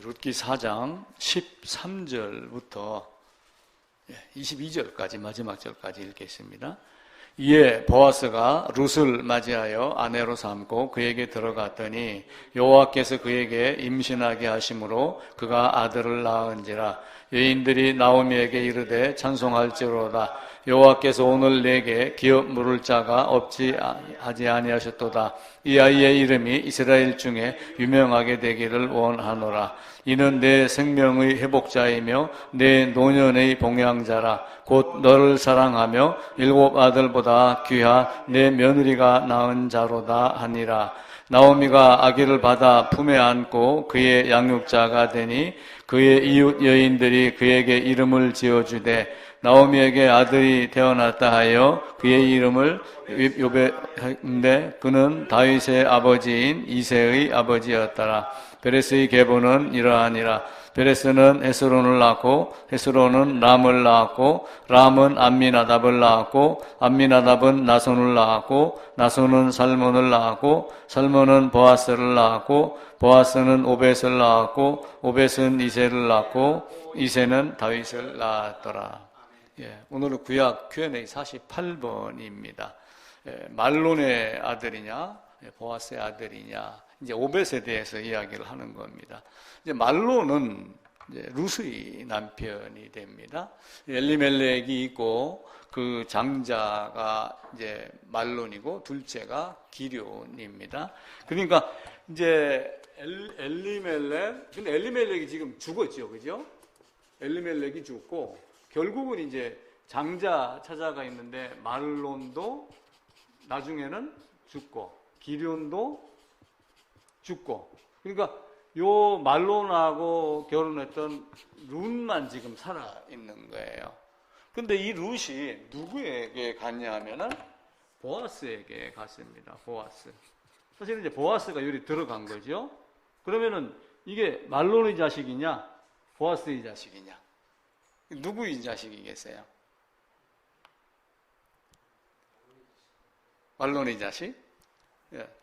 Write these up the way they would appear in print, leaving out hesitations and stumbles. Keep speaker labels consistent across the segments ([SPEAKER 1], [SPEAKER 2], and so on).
[SPEAKER 1] 룻기 4장 13절부터 22절까지 마지막 절까지 읽겠습니다. 이에 보아스가 룻을 맞이하여 아내로 삼고 그에게 들어갔더니 여호와께서 그에게 임신하게 하심으로 그가 아들을 낳은지라. 여인들이 나오미에게 이르되 찬송할지로다. 여호와께서 오늘 내게 기업 물을 자가 없지 하지 아니하셨도다. 이 아이의 이름이 이스라엘 중에 유명하게 되기를 원하노라. 이는 내 생명의 회복자이며 내 노년의 봉양자라. 곧 너를 사랑하며 7 아들보다 귀한 내 며느리가 낳은 자로다 하니라. 나오미가 아기를 받아 품에 안고 그의 양육자가 되니 그의 이웃 여인들이 그에게 이름을 지어주되 나오미에게 아들이 태어났다 하여 그의 이름을 요배했는데 그는 다윗의 아버지인 이새의 아버지였더라. 베레스의 계보는 이러하니라. 베레스는 헤스론을 낳고 헤스론은 람을 낳았고 람은 암미나답을 낳았고 암미나답은 나손을 낳았고 나손은 살몬을 낳았고 살몬은 보아스를 낳았고 보아스는 오벳을 낳았고 오벳은 이새를 낳았고 이새는 다윗을 낳았더라. 오늘은 구약 Q&A 48번입니다. 말론의 아들이냐 보아스의 아들이냐, 이제 오벳에 대해서 이야기를 하는 겁니다. 이제 말론은 이제 룻의 남편이 됩니다. 엘리멜렉이 있고 그 장자가 이제 말론이고 둘째가 기럧입니다. 그러니까 이제 근데 엘리멜렉이 지금 죽었죠, 그죠? 엘리멜렉이 죽고 결국은 이제 장자 찾아가 있는데 말론도 나중에는 죽고 기럧도 죽고, 그러니까 요 말론하고 결혼했던 룻만 지금 살아 있는 거예요. 근데 이 룻이 누구에게 갔냐 하면은 보아스에게 갔습니다. 보아스. 사실 이제 보아스가 여기 들어간 거죠. 그러면은 이게 말론의 자식이냐 보아스의 자식이냐, 누구의 자식이겠어요? 말론의 자식?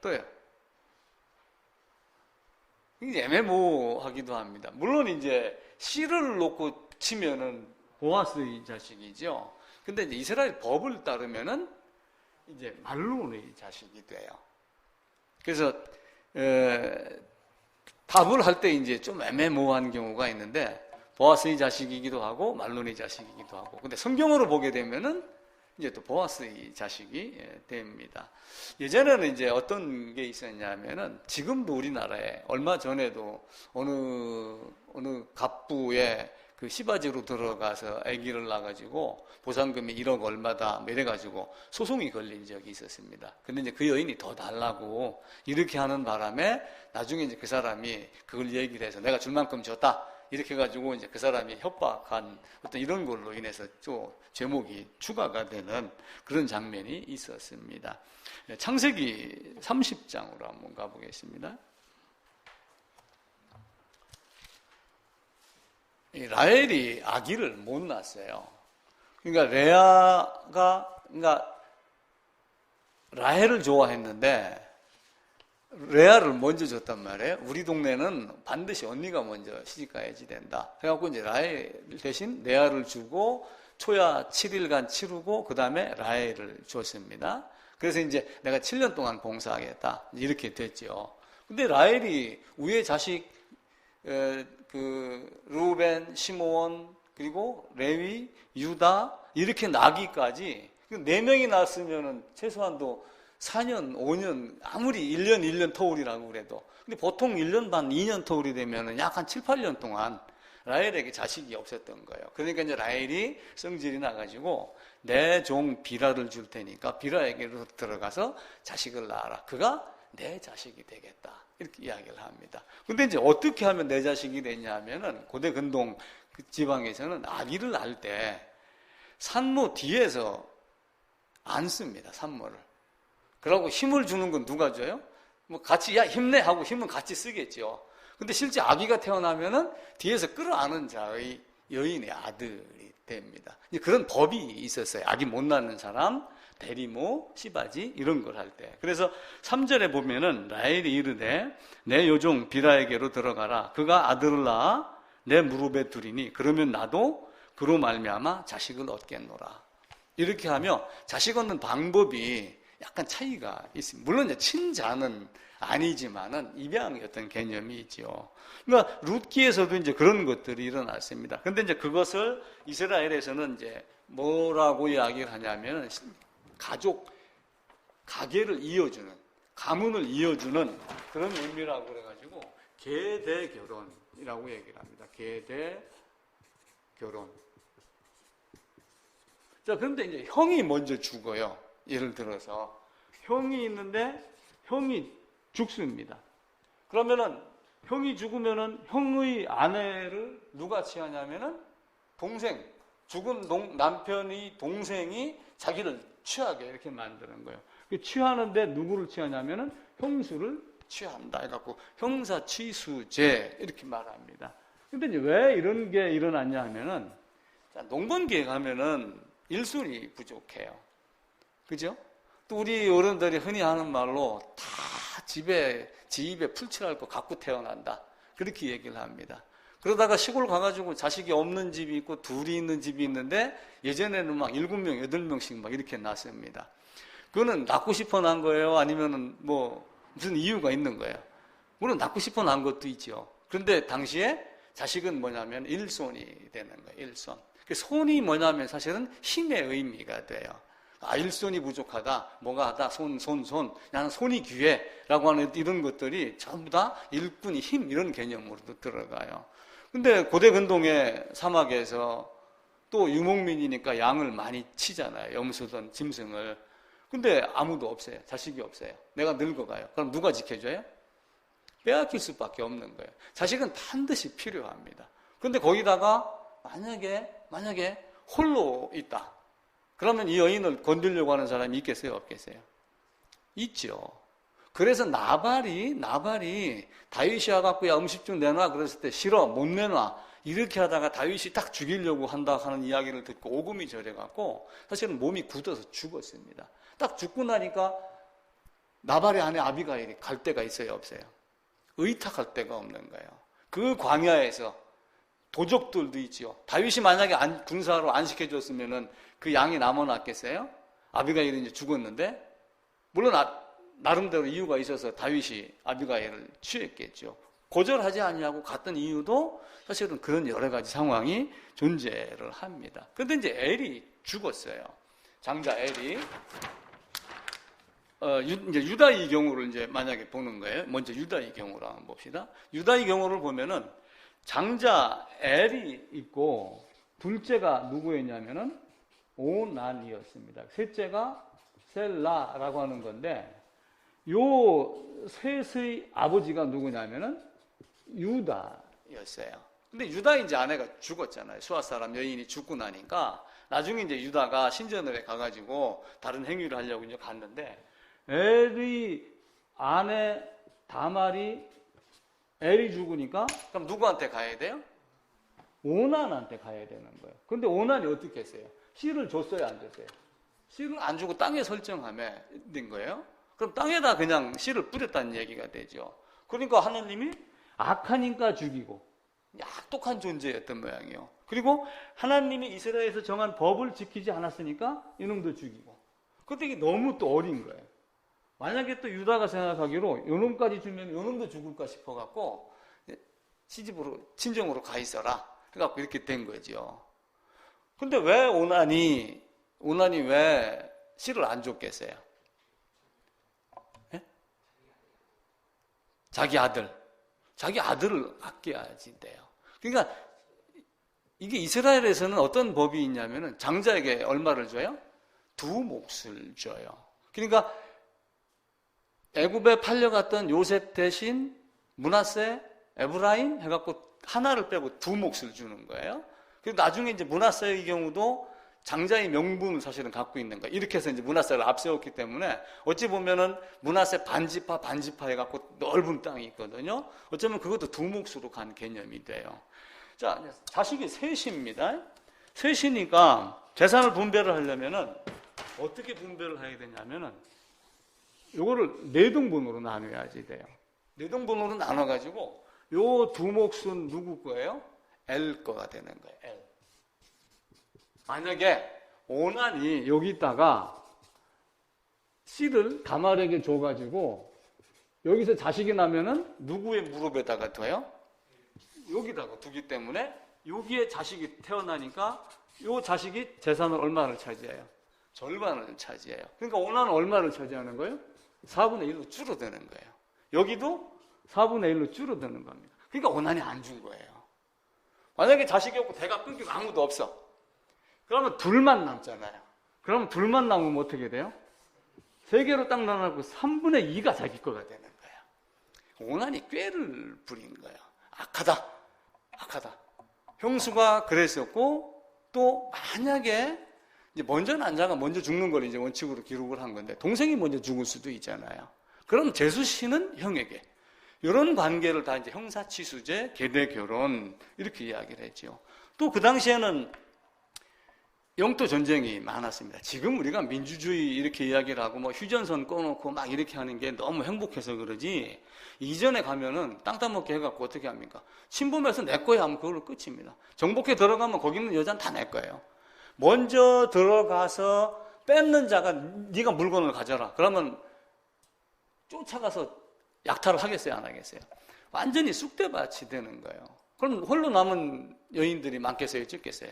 [SPEAKER 1] 또요. 이게 애매모호하기도 합니다. 물론 이제 씨를 놓고 치면은 보아스의 자식이죠. 근데 이제 이스라엘 법을 따르면은 이제 말론의 자식이 돼요. 그래서 답을 할 때 이제 좀 애매모호한 경우가 있는데 보아스의 자식이기도 하고 말론의 자식이기도 하고, 근데 성경으로 보게 되면은 이제 또 보아스의 자식이 됩니다. 예전에는 이제 어떤 게 있었냐면은 지금도 우리나라에 얼마 전에도 어느 갑부에 그 시바지로 들어가서 아기를 낳아가지고 보상금이 1억 얼마다 뭐 이래가지고 소송이 걸린 적이 있었습니다. 근데 이제 그 여인이 더 달라고 이렇게 하는 바람에 나중에 이제 그 사람이 그걸 얘기를 해서 내가 줄 만큼 줬다 이렇게 해가지고 이제 그 사람이 협박한 어떤 이런 걸로 인해서 또 제목이 추가가 되는 그런 장면이 있었습니다. 창세기 30장으로 한번 가보겠습니다. 라헬이 아기를 못 낳았어요. 그러니까 라헬을 좋아했는데 레아를 먼저 줬단 말이에요. 우리 동네는 반드시 언니가 먼저 시집가야지 된다. 그래갖고 이제 라헬 대신 레아를 주고 초야 7일간 치르고 그 다음에 라헬을 줬습니다. 그래서 이제 내가 7년 동안 봉사하겠다 이렇게 됐죠. 근데 라헬이 위에 자식 르우벤, 시므온 그리고 레위, 유다 이렇게 낳기까지 4명이 낳았으면은 최소한도 4년, 5년, 아무리 1년 터울이라고 그래도. 근데 보통 1년 반, 2년 터울이 되면은 약 한 7, 8년 동안 라헬에게 자식이 없었던 거예요. 그러니까 이제 라헬이 성질이 나가지고 내 종 비라를 줄 테니까 비라에게로 들어가서 자식을 낳아라. 그가 내 자식이 되겠다. 이렇게 이야기를 합니다. 근데 이제 어떻게 하면 내 자식이 되냐 하면은 고대 근동 그 지방에서는 아기를 낳을 때 산모 뒤에서 안습니다. 산모를. 그러고 힘을 주는 건 누가 줘요? 뭐 같이 야 힘내 하고 힘은 같이 쓰겠죠. 근데 실제 아기가 태어나면은 뒤에서 끌어안은 자의 여인의 아들이 됩니다. 그런 법이 있었어요. 아기 못 낳는 사람 대리모, 씨바지 이런 걸 할 때. 그래서 3절에 보면은 라헬이 이르되 내 요종 비라에게로 들어가라. 그가 아들을 낳아 내 무릎에 두리니 그러면 나도 그로 말미암아 자식을 얻겠노라. 이렇게 하며 자식 얻는 방법이 약간 차이가 있습니다. 물론 이제 친자는 아니지만은 입양의 어떤 개념이 있죠. 그러니까 룻기에서도 이제 그런 것들이 일어났습니다. 근데 이제 그것을 이스라엘에서는 이제 뭐라고 이야기를 하냐면 가족, 가계를 이어주는, 가문을 이어주는 그런 의미라고 그래가지고 계대 결혼이라고 얘기를 합니다. 계대 결혼. 자, 그런데 이제 형이 먼저 죽어요. 예를 들어서 형이 있는데 형이 죽습니다. 그러면은 형이 죽으면은 형의 아내를 누가 취하냐면은 동생, 죽은 남편의 동생이 자기를 취하게 이렇게 만드는 거예요. 취하는데 누구를 취하냐면은 형수를 취한다 해갖고 형사취수제 이렇게 말합니다. 근데 이제 왜 이런 게 일어났냐 하면은 농번기에 가면은 일손이 부족해요. 그죠? 또 우리 어른들이 흔히 하는 말로 다 지 입에 풀칠할 거 갖고 태어난다. 그렇게 얘기를 합니다. 그러다가 시골 가가지고 자식이 없는 집이 있고 둘이 있는 집이 있는데 예전에는 막 7명, 8명씩 막 이렇게 낳습니다. 그거는 낳고 싶어 난 거예요? 아니면은 뭐 무슨 이유가 있는 거예요? 물론 낳고 싶어 난 것도 있죠. 그런데 당시에 자식은 뭐냐면 일손이 되는 거예요. 일손. 손이 뭐냐면 사실은 힘의 의미가 돼요. 아, 일손이 부족하다, 뭐가 하다, 손. 나는 손이 귀해. 라고 하는 이런 것들이 전부 다 일꾼이 힘, 이런 개념으로도 들어가요. 근데 고대 근동의 사막에서 또 유목민이니까 양을 많이 치잖아요. 염소든 짐승을. 근데 아무도 없어요. 자식이 없어요. 내가 늙어가요. 그럼 누가 지켜줘요? 빼앗길 수밖에 없는 거예요. 자식은 반드시 필요합니다. 근데 거기다가 만약에 홀로 있다. 그러면 이 여인을 건들려고 하는 사람이 있겠어요? 없겠어요? 있죠. 그래서 나발이 다윗이 와갖고 야 음식 좀 내놔 그랬을 때 싫어 못 내놔 이렇게 하다가 다윗이 딱 죽이려고 한다 하는 이야기를 듣고 오금이 저려갖고 사실은 몸이 굳어서 죽었습니다. 딱 죽고 나니까 나발의 아내 아비가일이 갈 데가 있어요? 없어요? 의탁할 데가 없는 거예요. 그 광야에서 도적들도 있지요. 다윗이 만약에 군사로 안 시켜줬으면은 그 양이 남아났겠어요? 아비가일이 이제 죽었는데, 물론 나름대로 이유가 있어서 다윗이 아비가일을 취했겠죠. 거절하지 아니하고 갔던 이유도 사실은 그런 여러 가지 상황이 존재를 합니다. 그런데 이제 엘이 죽었어요. 장자 엘이. 이제 유다의 경우를 이제 만약에 보는 거예요. 먼저 유다의 경우를 한번 봅시다. 유다의 경우를 보면은 장자 엘이 있고 둘째가 누구였냐면은 오난이었습니다. 셋째가 셀라라고 하는 건데 요 셋의 아버지가 누구냐면은 유다였어요. 근데 유다 이제 아내가 죽었잖아요. 수아 사람 여인이 죽고 나니까 나중에 이제 유다가 신전에 가가지고 다른 행위를 하려고 이제 갔는데 엘의 아내 다말이 엘이 죽으니까 그럼 누구한테 가야 돼요? 오난한테 가야 되는 거예요. 근데 오난이 어떻게 했어요? 씨를 줬어요, 안 줬어요? 씨를 안 주고 땅에 설정하면 된 거예요. 그럼 땅에다 그냥 씨를 뿌렸다는 얘기가 되죠. 그러니까 하나님이 악하니까 죽이고 악독한 존재였던 모양이에요. 그리고 하나님이 이스라엘에서 정한 법을 지키지 않았으니까 이놈도 죽이고. 그때 이게 너무 또 어린 거예요. 만약에 또 유다가 생각하기로 요놈까지 주면 요놈도 죽을까 싶어갖고 시집으로 친정으로 가 있어라 해갖고 이렇게 된 거죠. 근데 왜 오난이 왜 씨를 안 줬겠어요? 예? 자기 아들을 아껴야지 돼요. 그러니까 이게 이스라엘에서는 어떤 법이 있냐면은 장자에게 얼마를 줘요? 2몫을 줘요. 그러니까 애굽에 팔려갔던 요셉 대신 므낫세, 에브라임 해갖고 하나를 빼고 2몫을 주는 거예요. 그리고 나중에 이제 므낫세의 경우도 장자의 명분을 사실은 갖고 있는 거예요. 이렇게 해서 이제 므낫세를 앞세웠기 때문에 어찌 보면은 므낫세 반지파 해갖고 넓은 땅이 있거든요. 어쩌면 그것도 2몫으로 간 개념이 돼요. 자, 자식이 셋입니다. 셋이니까 재산을 분배를 하려면은 어떻게 분배를 해야 되냐면은 요거를 4등분으로 나눠야지 돼요. 4등분으로 나눠가지고 요 두 몫은 누구 거예요? L 거가 되는 거예요. L. 만약에 오난이 여기다가 씨를 다말에게 줘가지고 여기서 자식이 나면은 누구의 무릎에다가 둬요? 여기다가 두기 때문에 여기에 자식이 태어나니까 요 자식이 재산을 얼마를 차지해요? 절반을 차지해요. 그러니까 오난은 얼마를 차지하는 거예요? 4분의 1로 줄어드는 거예요. 여기도 4분의 1로 줄어드는 겁니다. 그러니까 오난이 안 준 거예요. 만약에 자식이 없고 대가 끊기고 아무도 없어. 그러면 둘만 남잖아요. 그러면 둘만 남으면 어떻게 돼요? 3개로 딱 나눠고 3분의 2가 자기 거가 되는 거예요. 오난이 꾀를 부린 거예요. 악하다. 악하다. 형수가 그랬었고 또 만약에 이제 먼저 난 자가 먼저 죽는 걸 이제 원칙으로 기록을 한 건데 동생이 먼저 죽을 수도 있잖아요. 그럼 제수씨는 형에게 이런 관계를 다 이제 형사치수제, 계대결혼 이렇게 이야기를 했죠. 또 그 당시에는 영토 전쟁이 많았습니다. 지금 우리가 민주주의 이렇게 이야기를 하고 뭐 휴전선 꺼놓고 막 이렇게 하는 게 너무 행복해서 그러지 이전에 가면은 땅 따먹게 해갖고 어떻게 합니까? 침범해서 내 거야 하면 그걸로 끝입니다. 정복해 들어가면 거기 있는 여자는 다 내 거예요. 먼저 들어가서 뺏는 자가 네가 물건을 가져라. 그러면 쫓아가서 약탈을 하겠어요? 안 하겠어요? 완전히 쑥대밭이 되는 거예요. 그럼 홀로 남은 여인들이 많겠어요? 적겠어요?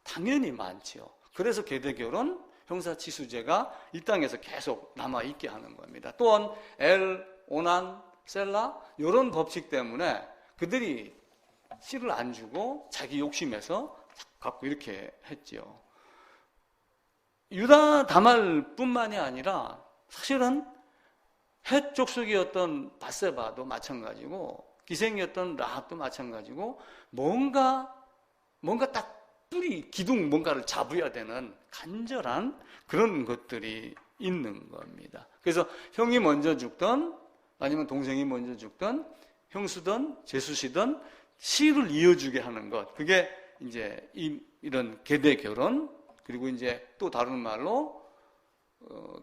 [SPEAKER 1] 당연히 많지요. 그래서 계대결혼, 형사치수제가 이 땅에서 계속 남아있게 하는 겁니다. 또한 엘, 오난, 셀라 이런 법칙 때문에 그들이 씨를 안 주고 자기 욕심에서 갖고 이렇게 했지요. 유다 다말뿐만이 아니라 사실은 헷 족속이었던 바세바도 마찬가지고 기생이었던 라합도 마찬가지고 뭔가 딱 뿌리 기둥 뭔가를 잡아야 되는 간절한 그런 것들이 있는 겁니다. 그래서 형이 먼저 죽던 아니면 동생이 먼저 죽던 형수든 제수시든 씨를 이어주게 하는 것 그게 이제 이런 계대 결혼 그리고 이제 또 다른 말로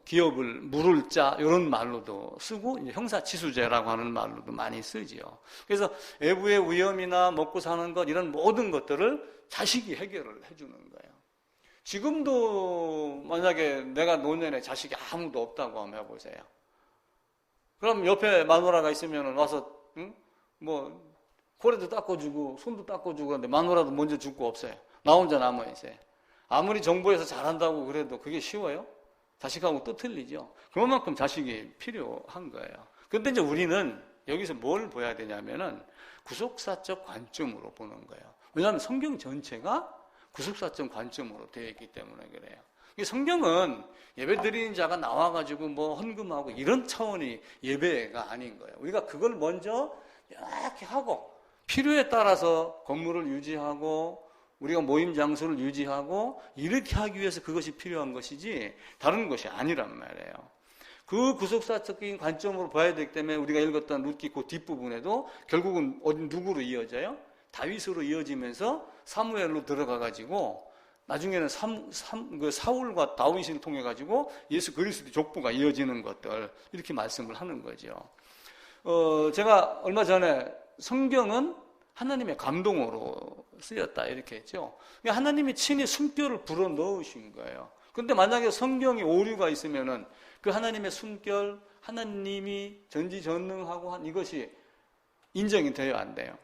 [SPEAKER 1] 기업을 물을 자 이런 말로도 쓰고 이제 형사치수제라고 하는 말로도 많이 쓰지요. 그래서 외부의 위험이나 먹고 사는 것 이런 모든 것들을 자식이 해결을 해주는 거예요. 지금도 만약에 내가 노년에 자식이 아무도 없다고 하면 해보세요. 그럼 옆에 마누라가 있으면 와서 뭐 코레도 닦아주고 손도 닦아주고 하는데 마누라도 먼저 죽고 없어요. 나 혼자 남아있어요. 아무리 정부에서 잘한다고 그래도 그게 쉬워요? 자식하고 또 틀리죠. 그만큼 자식이 필요한 거예요. 근데 이제 우리는 여기서 뭘 봐야 되냐면은 구속사적 관점으로 보는 거예요. 왜냐하면 성경 전체가 구속사적 관점으로 되어 있기 때문에 그래요. 성경은 예배 드리는 자가 나와가지고 뭐 헌금하고 이런 차원의 예배가 아닌 거예요. 우리가 그걸 먼저 이렇게 하고 필요에 따라서 건물을 유지하고 우리가 모임 장소를 유지하고 이렇게 하기 위해서 그것이 필요한 것이지 다른 것이 아니란 말이에요. 그 구속사적인 관점으로 봐야 되기 때문에 우리가 읽었던 룻기 그 뒷부분에도 결국은 누구로 이어져요? 다윗으로 이어지면서 사무엘로 들어가가지고 나중에는 그 사울과 다윗을 통해가지고 예수 그리스도 족보가 이어지는 것들 이렇게 말씀을 하는 거죠. 제가 얼마 전에 성경은 하나님의 감동으로 쓰였다 이렇게 했죠. 하나님이 친히 숨결을 불어 넣으신 거예요. 그런데 만약에 성경에 오류가 있으면은 그 하나님의 숨결, 하나님이 전지전능하고 한 이것이 인정이 돼요, 안 돼요?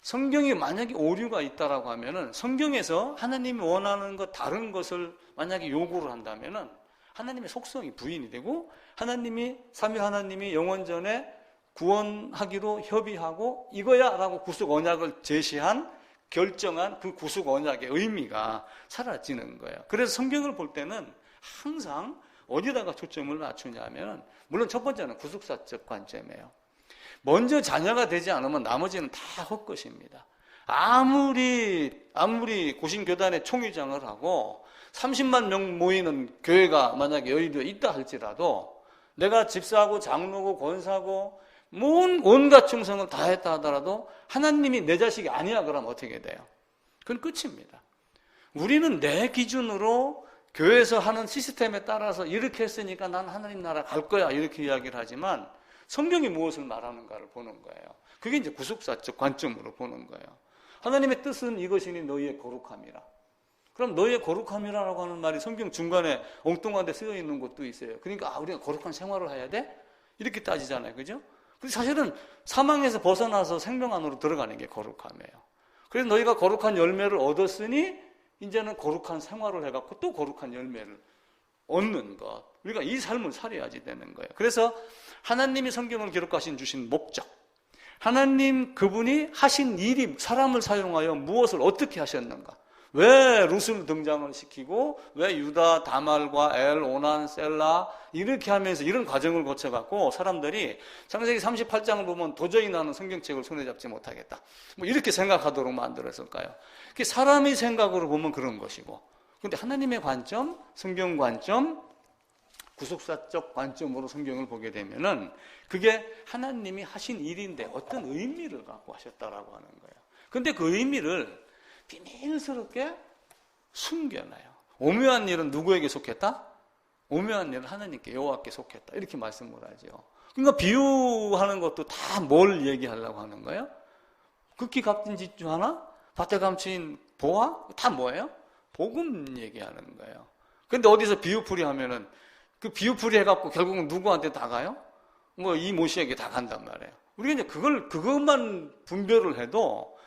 [SPEAKER 1] 성경이 만약에 오류가 있다라고 하면은 성경에서 하나님이 원하는 것 다른 것을 만약에 요구를 한다면은 하나님의 속성이 부인이 되고 하나님이 삼위 하나님이 영원전에 구원하기로 협의하고 이거야 라고 구속 언약을 제시한 결정한 그 구속 언약의 의미가 사라지는 거예요. 그래서 성경을 볼 때는 항상 어디다가 초점을 맞추냐면 물론 첫 번째는 구속사적 관점이에요. 먼저 자녀가 되지 않으면 나머지는 다 헛것입니다. 아무리 고신교단의 총회장을 하고 30만 명 모이는 교회가 만약에 여의도에 있다 할지라도 내가 집사하고 장로고 권사고 온갖 충성을 다 했다 하더라도 하나님이 내 자식이 아니야 그러면 어떻게 돼요? 그건 끝입니다. 우리는 내 기준으로 교회에서 하는 시스템에 따라서 이렇게 했으니까 난 하나님 나라 갈 거야 이렇게 이야기를 하지만 성경이 무엇을 말하는가를 보는 거예요. 그게 이제 구속사적 관점으로 보는 거예요. 하나님의 뜻은 이것이니 너희의 거룩함이라. 그럼 너희의 거룩함이라고 하는 말이 성경 중간에 엉뚱한 데 쓰여 있는 것도 있어요. 그러니까 우리가 거룩한 생활을 해야 돼? 이렇게 따지잖아요. 그죠? 근데 사실은 사망에서 벗어나서 생명 안으로 들어가는 게 거룩함이에요. 그래서 너희가 거룩한 열매를 얻었으니 이제는 거룩한 생활을 해갖고 또 거룩한 열매를 얻는 것. 우리가 이 삶을 살아야지 되는 거예요. 그래서 하나님이 성경을 기록하신 주신 목적, 하나님 그분이 하신 일이 사람을 사용하여 무엇을 어떻게 하셨는가, 왜 룻을 등장을 시키고 왜 유다, 다말과 엘, 오난, 셀라 이렇게 하면서 이런 과정을 거쳐갖고 사람들이 창세기 38장을 보면 도저히 나는 성경책을 손에 잡지 못하겠다 뭐 이렇게 생각하도록 만들었을까요? 그게 사람의 생각으로 보면 그런 것이고, 근데 하나님의 관점, 성경 관점, 구속사적 관점으로 성경을 보게 되면은 그게 하나님이 하신 일인데 어떤 의미를 갖고 하셨다라고 하는 거예요. 근데 그 의미를 비밀스럽게 숨겨놔요. 오묘한 일은 누구에게 속했다? 오묘한 일은 하나님께, 여호와께 속했다. 이렇게 말씀을 하죠. 그러니까 비유하는 것도 다 뭘 얘기하려고 하는 거예요? 극히 값진 집 중 하나? 밭에 감춘 보화? 다 뭐예요? 복음 얘기하는 거예요. 근데 어디서 비유풀이 하면은 그 비유풀이 해갖고 결국은 누구한테 다 가요? 뭐 이 모시에게 다 간단 말이에요. 우리가 이제 그것만 분별을 해도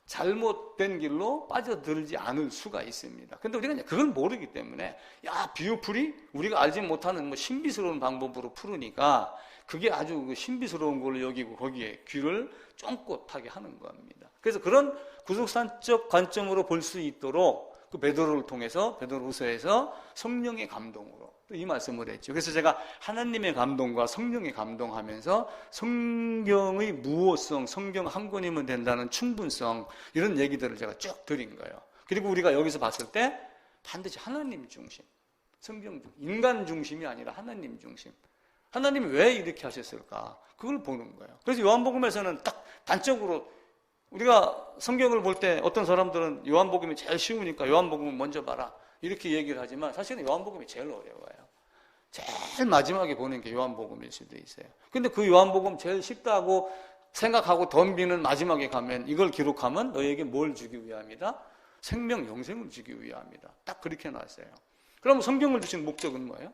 [SPEAKER 1] 잘못된 길로 빠져들지 않을 수가 있습니다. 근데 우리가 이제 그걸 모르기 때문에, 야, 비유풀이 우리가 알지 못하는 뭐 신비스러운 방법으로 풀으니까 그게 아주 신비스러운 걸로 여기고 거기에 귀를 쫑긋하게 하는 겁니다. 그래서 그런 구속사적 관점으로 볼 수 있도록 그 베드로를 통해서, 베드로후서에서 성령의 감동으로 또 이 말씀을 했죠. 그래서 제가 하나님의 감동과 성령의 감동하면서 성경의 무호성, 성경 한 권이면 된다는 충분성, 이런 얘기들을 제가 쭉 드린 거예요. 그리고 우리가 여기서 봤을 때 반드시 하나님 중심, 성경 중심, 인간 중심이 아니라 하나님 중심. 하나님이 왜 이렇게 하셨을까? 그걸 보는 거예요. 그래서 요한복음에서는 딱 단적으로 우리가 성경을 볼 때 어떤 사람들은 요한복음이 제일 쉬우니까 요한복음을 먼저 봐라 이렇게 얘기를 하지만 사실은 요한복음이 제일 어려워요. 제일 마지막에 보는 게 요한복음일 수도 있어요. 근데 그 요한복음 제일 쉽다고 생각하고 덤비는 마지막에 가면 이걸 기록하면 너에게 뭘 주기 위함이다? 생명, 영생을 주기 위함이다. 딱 그렇게 나왔어요. 그럼 성경을 주신 목적은 뭐예요?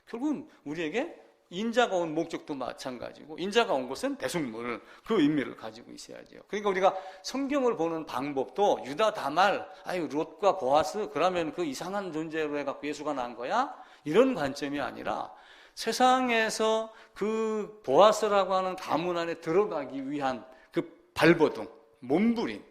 [SPEAKER 1] 결국은 우리에게 인자가 온 목적도 마찬가지고, 인자가 온 것은 대속물, 그 의미를 가지고 있어야죠. 그러니까 우리가 성경을 보는 방법도 유다, 다말, 아유 롯과 보아스, 그러면 그 이상한 존재로 해갖고 예수가 난 거야? 이런 관점이 아니라 세상에서 그 보아스라고 하는 가문 안에 들어가기 위한 그 발버둥, 몸부림,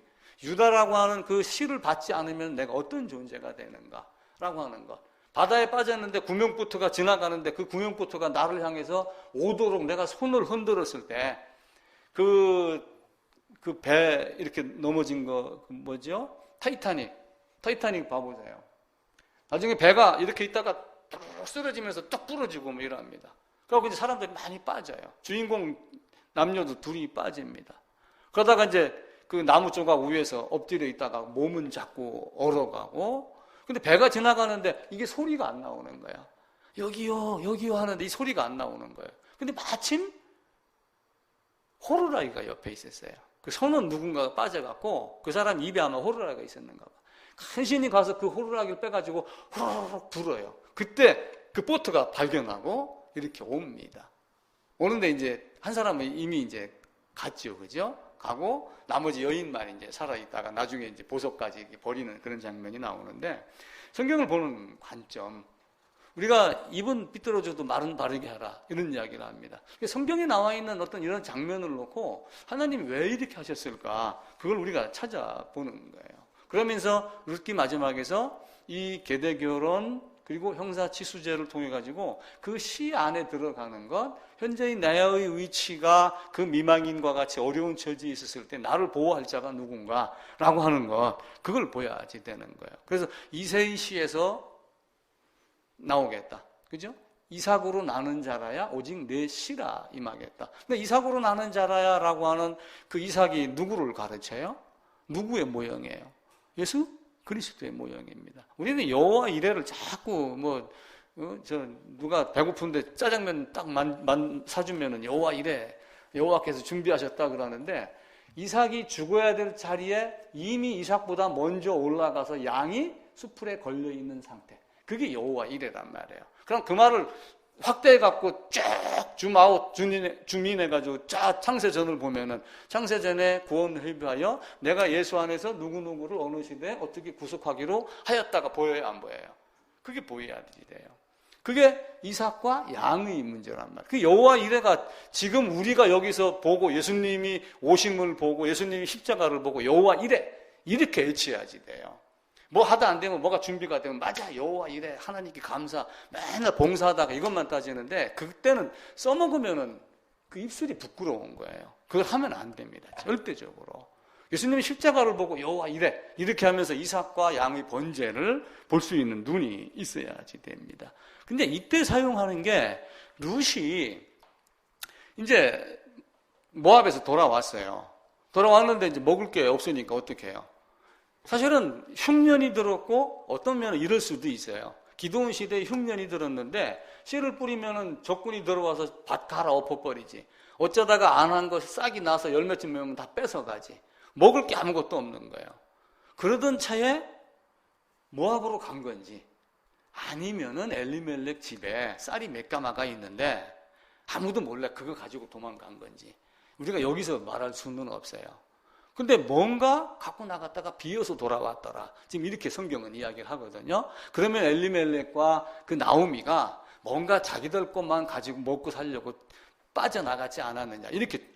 [SPEAKER 1] 유다라고 하는 그 씨를 받지 않으면 내가 어떤 존재가 되는가라고 하는 것. 바다에 빠졌는데 구명보트가 지나가는데 그 구명보트가 나를 향해서 오도록 내가 손을 흔들었을 때 그 배 이렇게 넘어진 거 뭐죠? 타이타닉 봐보세요. 나중에 배가 이렇게 있다가 뚝 쓰러지면서 뚝 부러지고 뭐 이럽니다. 그리고 이제 사람들이 많이 빠져요. 주인공 남녀도 둘이 빠집니다. 그러다가 이제 그 나무 조각 위에서 엎드려 있다가 몸은 자꾸 얼어가고, 근데 배가 지나가는데 이게 소리가 안 나오는 거야. 여기요, 여기요 하는데 이 소리가 안 나오는 거예요. 근데 마침 호루라기가 옆에 있었어요. 그 손은 누군가가 빠져갖고 그 사람 입에 아마 호루라기가 있었는가 봐. 간신히 가서 그 호루라기를 빼가지고 후루룩 불어요. 그때 그 보트가 발견하고 이렇게 옵니다. 오는데 이제 한 사람은 이미 이제 갔죠, 그죠? 가고 나머지 여인만 이제 살아있다가 나중에 이제 보석까지 버리는 그런 장면이 나오는데, 성경을 보는 관점, 우리가 입은 삐뚤어져도 말은 바르게 하라 이런 이야기를 합니다. 성경에 나와 있는 어떤 이런 장면을 놓고 하나님이 왜 이렇게 하셨을까, 그걸 우리가 찾아보는 거예요. 그러면서 룻기 마지막에서 이 계대결혼 그리고 형사치수제를 통해 가지고 그 시 안에 들어가는 것, 현재의 나의 위치가 그 미망인과 같이 어려운 처지에 있었을 때 나를 보호할 자가 누군가라고 하는 것, 그걸 보여야지 되는 거예요. 그래서 이새의 시에서 나오겠다, 그죠? 이삭으로 나는 자라야 오직 내 씨라 임하겠다. 근데 이삭으로 나는 자라야라고 하는 그 이삭이 누구를 가르쳐요? 누구의 모형이에요? 예수? 그리스도의 모형입니다. 우리는 여호와 이레를 자꾸 누가 배고픈데 짜장면 딱 사주면은 여호와 이레, 여호와께서 준비하셨다 그러는데, 이삭이 죽어야 될 자리에 이미 이삭보다 먼저 올라가서 양이 수풀에 걸려 있는 상태. 그게 여호와 이레란 말이에요. 그럼 그 말을 확대해갖고 쫙 줌아웃, 줌인해가지고 쫙 창세전을 보면은, 창세전에 구원을 회비하여 내가 예수 안에서 누구누구를 어느 시대에 어떻게 구속하기로 하였다가 보여요, 안 보여요? 그게 보여야 돼요. 그게 이삭과 양의 문제란 말이에요. 그 여호와 이레가 지금 우리가 여기서 보고 예수님이 오심을 보고 예수님이 십자가를 보고 여호와 이레 이렇게 외쳐야지 돼요. 뭐 하다 안 되면 뭐가 준비가 되면 맞아 여호와 이레 하나님께 감사 맨날 봉사하다가 이것만 따지는데, 그때는 써먹으면은 그 입술이 부끄러운 거예요. 그걸 하면 안 됩니다. 절대적으로. 예수님이 십자가를 보고 여호와 이레 이렇게 하면서 이삭과 양의 번제를 볼 수 있는 눈이 있어야지 됩니다. 근데 이때 사용하는 게, 룻이 이제 모압에서 돌아왔어요. 돌아왔는데 이제 먹을 게 없으니까 어떻게 해요? 사실은 흉년이 들었고 어떤 면은 이럴 수도 있어요. 기드온 시대에 흉년이 들었는데 씨를 뿌리면은 적군이 들어와서 밭 갈아 엎어버리지. 어쩌다가 안 한 거 싹이 나서 열매쯤 매면 다 뺏어가지. 먹을 게 아무것도 없는 거예요. 그러던 차에 모압으로 간 건지, 아니면은 엘리멜렉 집에 쌀이 몇 가마가 있는데 아무도 몰래 그거 가지고 도망간 건지 우리가 여기서 말할 수는 없어요. 근데 뭔가 갖고 나갔다가 비어서 돌아왔더라. 지금 이렇게 성경은 이야기를 하거든요. 그러면 엘리멜렉과 그 나오미가 뭔가 자기들 것만 가지고 먹고 살려고 빠져나가지 않았느냐, 이렇게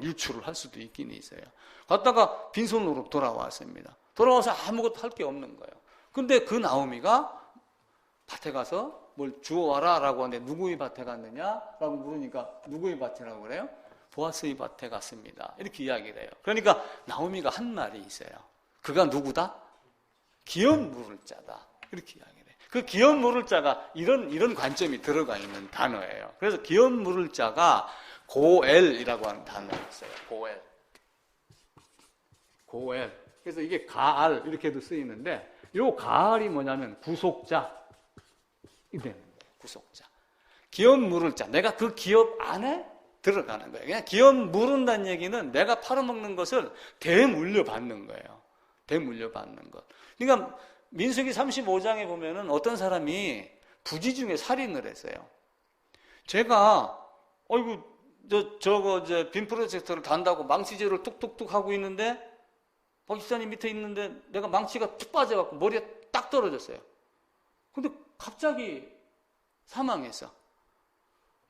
[SPEAKER 1] 유추를 할 수도 있긴 있어요. 갔다가 빈손으로 돌아왔습니다. 돌아와서 아무것도 할 게 없는 거예요. 근데 그 나오미가 밭에 가서 뭘 주워와라 라고 하는데, 누구의 밭에 갔느냐 라고 물으니까 누구의 밭이라고 그래요? 보아스의 밭에 갔습니다. 이렇게 이야기를 해요. 그러니까 나오미가 한 말이 있어요. 그가 누구다? 기업 물을 자다. 이렇게 이야기를 해요. 그 기업 물을 자가 이런 관점이 들어가 있는 단어예요. 그래서 기업 물을 자가 고엘이라고 하는 단어가 있어요. 고엘. 그래서 이게 가알 이렇게도 쓰이는데, 요 가알이 뭐냐면 구속자. 이 되는 거예요. 구속자. 기업 물을 자. 내가 그 기업 안에 들어가는 거예요. 그냥 기업 물은다는 얘기는 내가 팔아먹는 것을 대물려받는 거예요. 대물려받는 것. 그러니까 민수기 35장에 보면은 어떤 사람이 부지 중에 살인을 했어요. 제가 저거 빔 프로젝터를 단다고 망치질을 뚝뚝뚝 하고 있는데 박 집사님 밑에 있는데 내가 망치가 툭 빠져갖고 머리에 딱 떨어졌어요. 근데 갑자기 사망했어.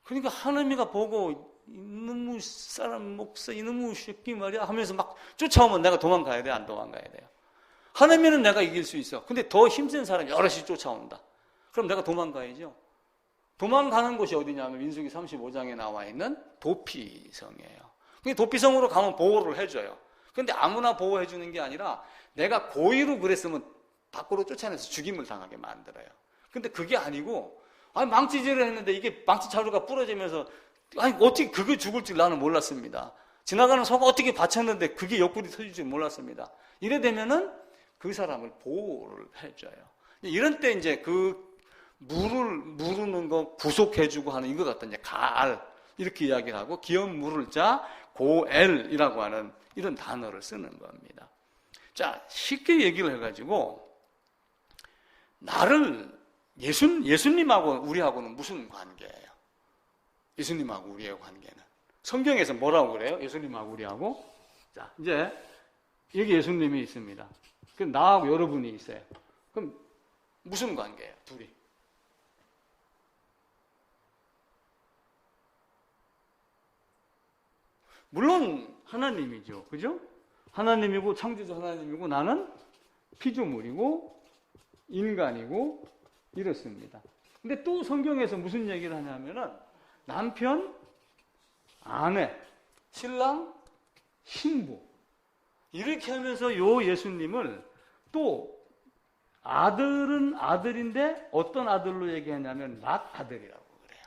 [SPEAKER 1] 그러니까 하나님이가 보고 이놈의 사람 목사 이놈의 새끼 말이야 하면서 막 쫓아오면 내가 도망가야 돼, 안 도망가야 돼요? 하나님은 내가 이길 수 있어. 근데 더 힘센 사람이 여럿이 쫓아온다. 그럼 내가 도망가야죠. 도망가는 곳이 어디냐면 민수기 35장에 나와 있는 도피성이에요. 도피성으로 가면 보호를 해줘요. 근데 아무나 보호해 주는 게 아니라 내가 고의로 그랬으면 밖으로 쫓아내서 죽임을 당하게 만들어요. 근데 그게 아니고, 망치질을 했는데 이게 망치 자루가 부러지면서, 어떻게 그게 죽을 줄 나는 몰랐습니다. 지나가는 소가 어떻게 받쳤는데 그게 옆구리 터질 줄 몰랐습니다. 이래 되면은 그 사람을 보호를 해줘요. 이런 때 이제 그 무르는 거 구속해주고 하는 이거 같다. 이제 가알. 이렇게 이야기를 하고, 기업 물을 자, 고엘이라고 하는 이런 단어를 쓰는 겁니다. 자, 쉽게 얘기를 해가지고, 예수님하고 우리하고는 무슨 관계예요? 예수님하고 우리의 관계는. 성경에서 뭐라고 그래요? 예수님하고 우리하고. 자, 이제 여기 예수님이 있습니다. 그럼 나하고 여러분이 있어요. 그럼 무슨 관계예요? 둘이. 물론 하나님이죠. 그죠? 하나님이고 창조주 하나님이고 나는 피조물이고 인간이고 이렇습니다. 근데 또 성경에서 무슨 얘기를 하냐면은 남편, 아내, 신랑, 신부 이렇게 하면서 요 예수님을 또 아들은 아들인데 어떤 아들로 얘기하냐면 맏아들이라고 그래요.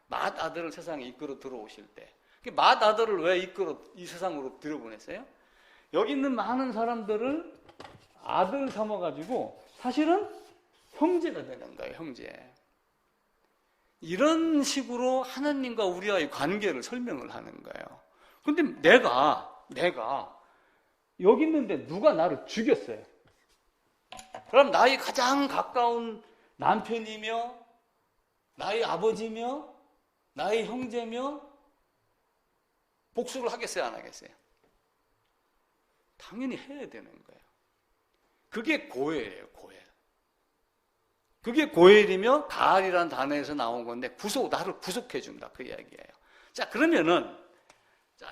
[SPEAKER 1] 맏아들을 세상에 이끌어 들어오실 때, 맏아들을 왜 이끌어 이 세상으로 들여보냈어요? 여기 있는 많은 사람들을 아들 삼아가지고 사실은 형제가 되는 거예요, 형제. 이런 식으로 하나님과 우리와의 관계를 설명을 하는 거예요. 근데 내가 여기 있는데 누가 나를 죽였어요. 그럼 나의 가장 가까운 남편이며 나의 아버지며 나의 형제며 복수를 하겠어요, 안 하겠어요? 당연히 해야 되는 거예요. 그게 고엘이에요, 고엘. 그게 고엘이며 가알이라는 단어에서 나온 건데 나를 구속해 준다, 그 이야기예요. 자, 그러면은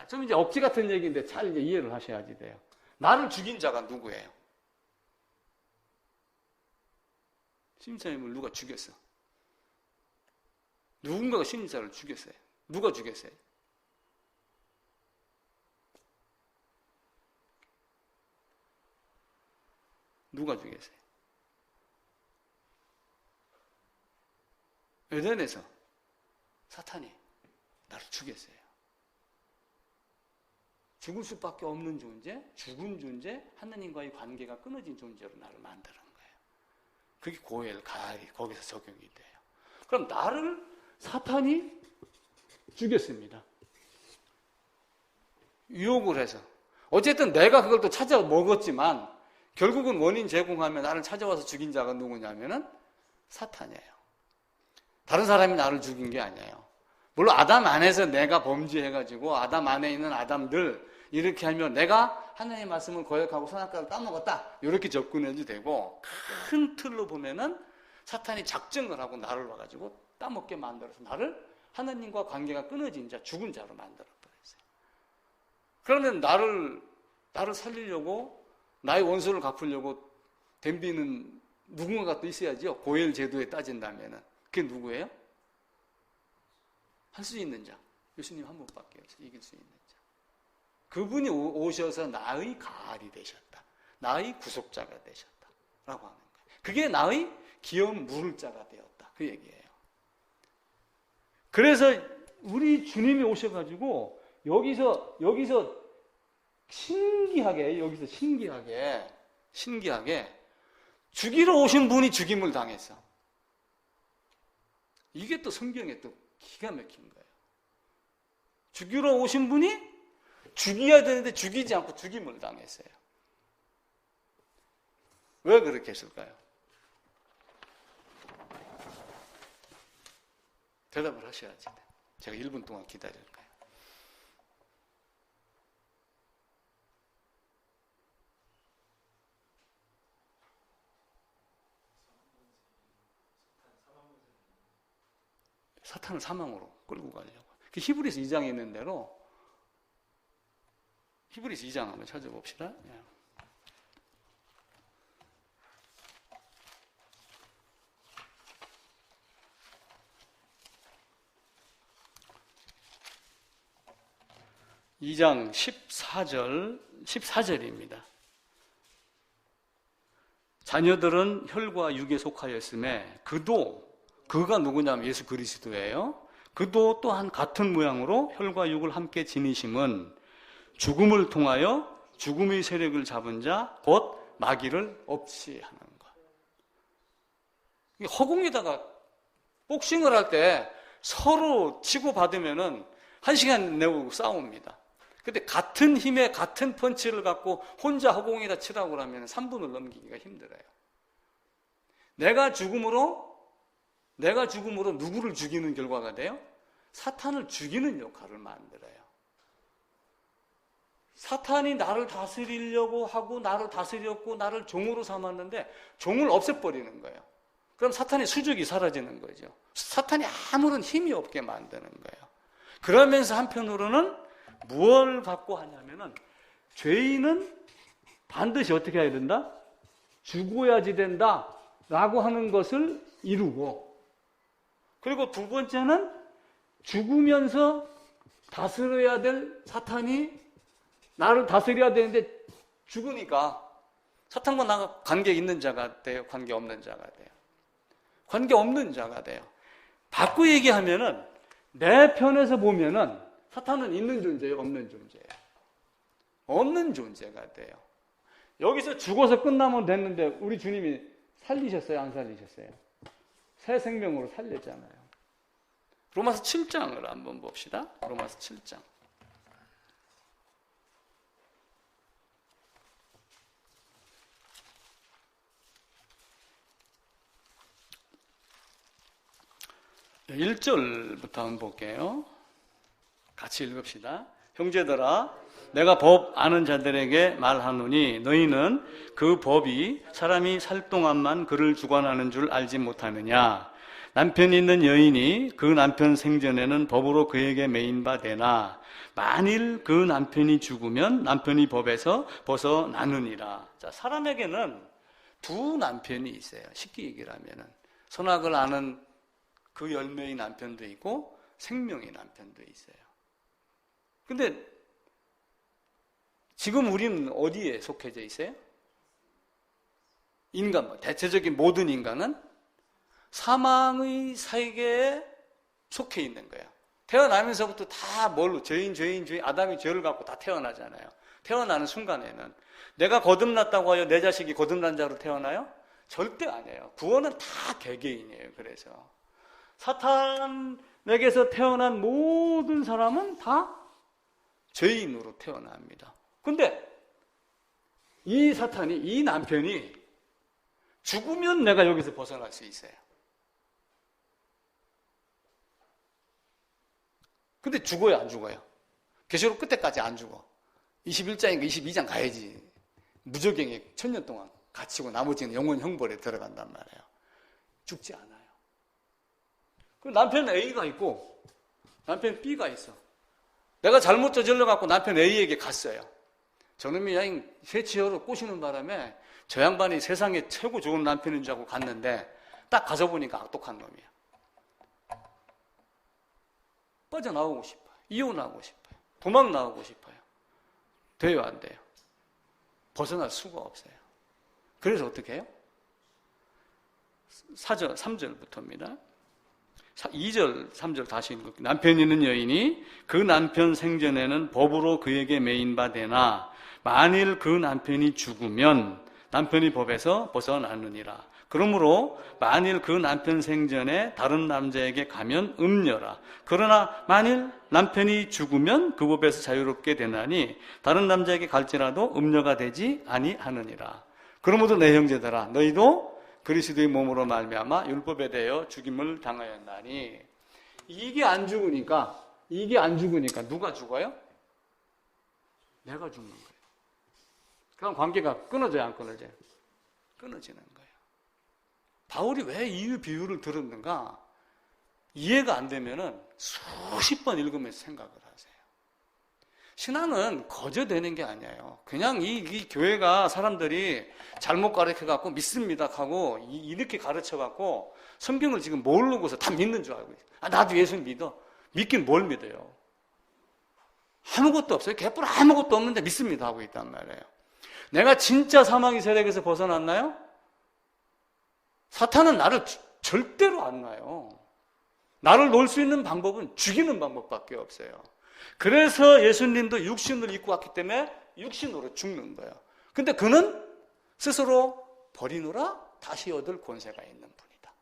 [SPEAKER 1] 좀 이제 억지 같은 얘기인데 잘 이제 이해를 하셔야지 돼요. 나를 죽인 자가 누구예요? 신임사님을 누가 죽였어? 누군가가 신임사를 죽였어요. 누가 죽였어요? 누가 죽였어요? 에덴에서 사탄이 나를 죽였어요. 죽을 수밖에 없는 존재, 죽은 존재, 하나님과의 관계가 끊어진 존재로 나를 만드는 거예요. 그게 고엘, 가알이 거기서 적용이 돼요. 그럼 나를 사탄이 죽였습니다. 유혹을 해서. 어쨌든 내가 그걸 또 찾아 먹었지만 결국은 원인 제공하면 나를 찾아와서 죽인 자가 누구냐면은 사탄이에요. 다른 사람이 나를 죽인 게 아니에요. 물론 아담 안에서 내가 범죄해가지고 아담 안에 있는 아담들 이렇게 하면 내가 하나님의 말씀을 거역하고 선악과를 따먹었다 이렇게 접근해도 되고, 큰 틀로 보면은 사탄이 작정을 하고 나를 와가지고 따먹게 만들어서 나를 하나님과 관계가 끊어진 자, 죽은 자로 만들어버렸어요. 그러면 나를 살리려고 나의 원수를 갚으려고 덤비는 누군가가 또 있어야죠. 고엘 제도에 따진다면은. 그게 누구예요? 할 수 있는 자. 예수님 한 분밖에 없어요. 이길 수 있는 자. 그분이 오셔서 나의 가알이 되셨다. 나의 구속자가 되셨다. 라고 하는 거예요. 그게 나의 기업 물을 자가 되었다. 그 얘기예요. 그래서 우리 주님이 오셔가지고 여기서 신기하게 죽이러 오신 분이 죽임을 당했어. 이게 또 성경에 또 기가 막힌 거예요. 죽이러 오신 분이 죽여야 되는데 죽이지 않고 죽임을 당했어요. 왜 그렇게 했을까요? 대답을 하셔야지. 제가 1분 동안 기다릴까요? 사탄을 사망으로 끌고 가려고. 히브리서 2장에 있는 대로 히브리서 2장 한번 찾아봅시다. 예. (2장) 14절입니다. 자녀들은 혈과 육에 속하였음에 그가 누구냐면 예수 그리스도예요. 그도 또한 같은 모양으로 혈과 육을 함께 지니심은 죽음을 통하여 죽음의 세력을 잡은 자 곧 마귀를 없이 하는 것. 허공에다가 복싱을 할 때 서로 치고받으면은 1시간 내고 싸웁니다. 근데 같은 힘에 같은 펀치를 갖고 혼자 허공에다 치라고 그러면 3분을 넘기기가 힘들어요. 내가 죽음으로 누구를 죽이는 결과가 돼요? 사탄을 죽이는 역할을 만들어요. 사탄이 나를 다스리려고 하고 나를 다스렸고 나를 종으로 삼았는데 종을 없애버리는 거예요. 그럼 사탄의 수족이 사라지는 거죠. 사탄이 아무런 힘이 없게 만드는 거예요. 그러면서 한편으로는 무엇을 갖고 하냐면은 죄인은 반드시 어떻게 해야 된다? 죽어야지 된다 라고 하는 것을 이루고, 그리고 두 번째는 죽으면서 다스려야 될 사탄이 나를 다스려야 되는데 죽으니까 사탄과 나가 관계 있는 자가 돼요? 관계 없는 자가 돼요? 관계 없는 자가 돼요. 바꾸 얘기하면은 내 편에서 보면은 사탄은 있는 존재예요? 없는 존재예요? 없는 존재가 돼요. 여기서 죽어서 끝나면 됐는데 우리 주님이 살리셨어요? 안 살리셨어요? 새 생명으로 살렸잖아요. 로마서 7장을 한번 봅시다. 로마서 7장. 네, 1절부터 한번 볼게요. 같이 읽읍시다. 형제들아, 내가 법 아는 자들에게 말하노니 너희는 그 법이 사람이 살 동안만 그를 주관하는 줄 알지 못하느냐. 남편이 있는 여인이 그 남편 생전에는 법으로 그에게 매인 바 되나 만일 그 남편이 죽으면 남편이 법에서 벗어나느니라. 자, 사람에게는 두 남편이 있어요. 쉽게 얘기를 하면은 선악을 아는 그 열매의 남편도 있고 생명의 남편도 있어요. 근데 지금 우리는 어디에 속해져 있어요? 인간, 대체적인 모든 인간은 사망의 세계에 속해 있는 거예요. 태어나면서부터 다 뭘로 죄인, 아담이 죄를 갖고 다 태어나잖아요. 태어나는 순간에는 내가 거듭났다고 하여 내 자식이 거듭난 자로 태어나요? 절대 아니에요. 구원은 다 개개인이에요. 그래서 사탄에게서 태어난 모든 사람은 다 죄인으로 태어납니다. 근데 이 사탄이, 이 남편이 죽으면 내가 여기서 벗어날 수 있어요. 근데 죽어요, 안 죽어요? 계시록 끝에까지 안 죽어. 21장인가 22장 가야지. 무적행에 1000년 동안 갇히고 나머지는 영원 형벌에 들어간단 말이에요. 죽지 않아요. 그리고 남편 A가 있고 남편 B가 있어. 내가 잘못 저질러갖고 남편 A에게 갔어요. 저놈이 그냥 새치어로 꼬시는 바람에 저 양반이 세상에 최고 좋은 남편인 줄 알고 갔는데 딱 가서 보니까 악독한 놈이야. 빠져나오고 싶어요. 이혼하고 싶어요. 도망 나오고 싶어요. 돼요, 안 돼요? 벗어날 수가 없어요. 그래서 어떻게 해요? 4절, 3절부터입니다. 2절, 3절 다시 읽을게요. 남편 있는 여인이 그 남편 생전에는 법으로 그에게 매인 바 되나 만일 그 남편이 죽으면 남편이 법에서 벗어나느니라. 그러므로 만일 그 남편 생전에 다른 남자에게 가면 음녀라. 그러나 만일 남편이 죽으면 그 법에서 자유롭게 되나니 다른 남자에게 갈지라도 음녀가 되지 아니하느니라. 그러므로 내 형제들아 너희도 그리스도의 몸으로 말미암아 율법에 대하여 죽임을 당하였나니. 이게 안 죽으니까 누가 죽어요? 내가 죽는 거예요. 그럼 관계가 끊어져요, 안 끊어져요? 끊어지는 거예요. 바울이 왜 이 비유를 들었는가? 이해가 안 되면은 수십 번 읽으면서 생각을 하세요. 신앙은 거저되는 게 아니에요. 그냥 이 교회가 사람들이 잘못 가르쳐갖고 믿습니다 하고 이렇게 가르쳐갖고 성경을 지금 모르고서 다 믿는 줄 알고 있어요. 아, 나도 예수 믿어. 믿긴 뭘 믿어요? 아무것도 없어요. 개뿔 아무것도 없는데 믿습니다 하고 있단 말이에요. 내가 진짜 사망의 세력에서 벗어났나요? 사탄은 나를 절대로 안 놔요. 나를 놓을 수 있는 방법은 죽이는 방법밖에 없어요. 그래서 예수님도 육신을 입고 왔기 때문에 육신으로 죽는 거예요. 근데 그는 스스로 버리노라 다시 얻을 권세가 있는 분이다.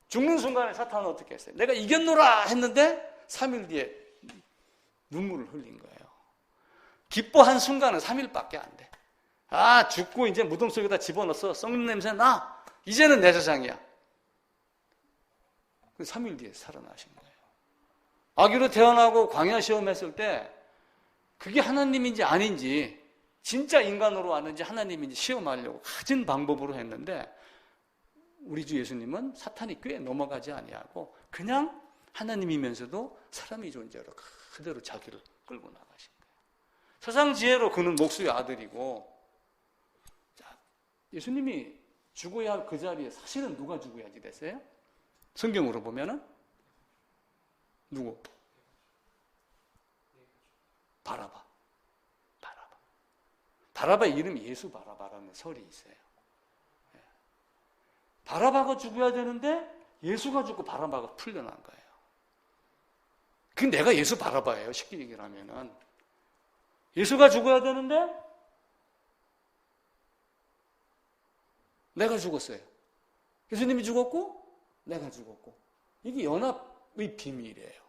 [SPEAKER 1] 죽는 순간에 사탄은 어떻게 했어요? 내가 이겼노라 했는데 3일 뒤에 눈물을 흘린 거예요. 기뻐한 순간은 3일밖에 안 돼. 아, 죽고 이제 무덤 속에다 집어넣었어. 썩는 냄새 나. 이제는 내 세상이야. 3일 뒤에 살아나신 거예요. 아기로 태어나고 광야 시험했을 때 그게 하나님인지 아닌지, 진짜 인간으로 왔는지 하나님인지 시험하려고 가진 방법으로 했는데 우리 주 예수님은 사탄이 꽤 넘어가지 아니하고 그냥 하나님이면서도 사람의 존재로 그대로 자기를 끌고 나가신 거예요. 세상 지혜로 그는 목수의 아들이고, 자, 예수님이 죽어야 할 그 자리에 사실은 누가 죽어야지 됐어요? 성경으로 보면은 누구? 바라바. 바라바의 이름이 예수 바라바라는 설이 있어요. 바라바가 죽어야 되는데 예수가 죽고 바라바가 풀려난 거예요. 그 내가 예수 바라바예요. 쉽게 얘기를 하면은. 예수가 죽어야 되는데 내가 죽었어요. 예수님이 죽었고 내가 죽었고. 이게 연합의 비밀이에요.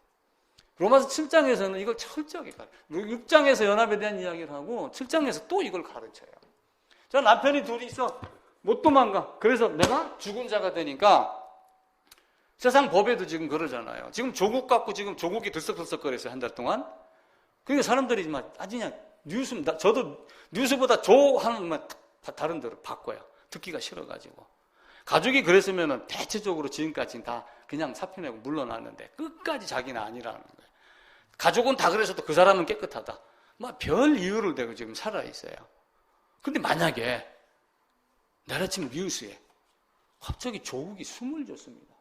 [SPEAKER 1] 로마서 7장에서는 이걸 철저하게 가르쳐요. 6장에서 연합에 대한 이야기를 하고 7장에서 또 이걸 가르쳐요. 저 남편이 둘이 있어. 못 도망가. 그래서 내가 죽은 자가 되니까 세상 법에도 지금 그러잖아요. 지금 조국 갖고 지금 조국이 들썩들썩거렸어요. 한 달 동안. 그러니까 사람들이 아주 그냥 뉴스, 저도 뉴스보다 하는 말 다른 데로 바꿔요. 듣기가 싫어가지고. 가족이 그랬으면은 대체적으로 지금까지는 다 그냥 사표 내고 물러났는데 끝까지 자기는 아니라는 거예요. 가족은 다 그래서도 그 사람은 깨끗하다. 별 이유를 대고 지금 살아있어요. 근데 만약에 내려친 뉴스에 갑자기 조국이 숨을 줬습니다.